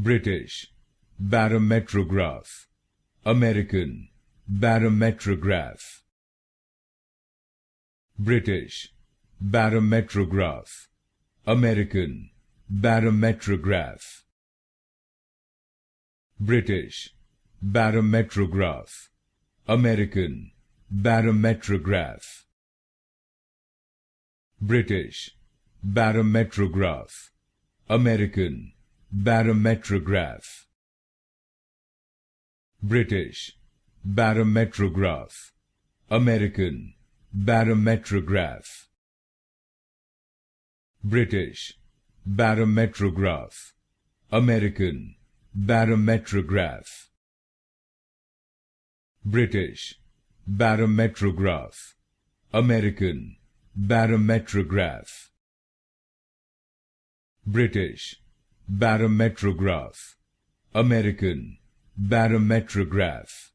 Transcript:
British Barometrograph, American Barometrograph. British Barometrograph, American Barometrograph. British Barometrograph, American Barometrograph. British Barometrograph, American Barometrograph. British Barometrograph, American Barometrograph. British Barometrograph, American Barometrograph. British Barometrograph, American Barometrograph. British Barometrograph, American Barometrograph.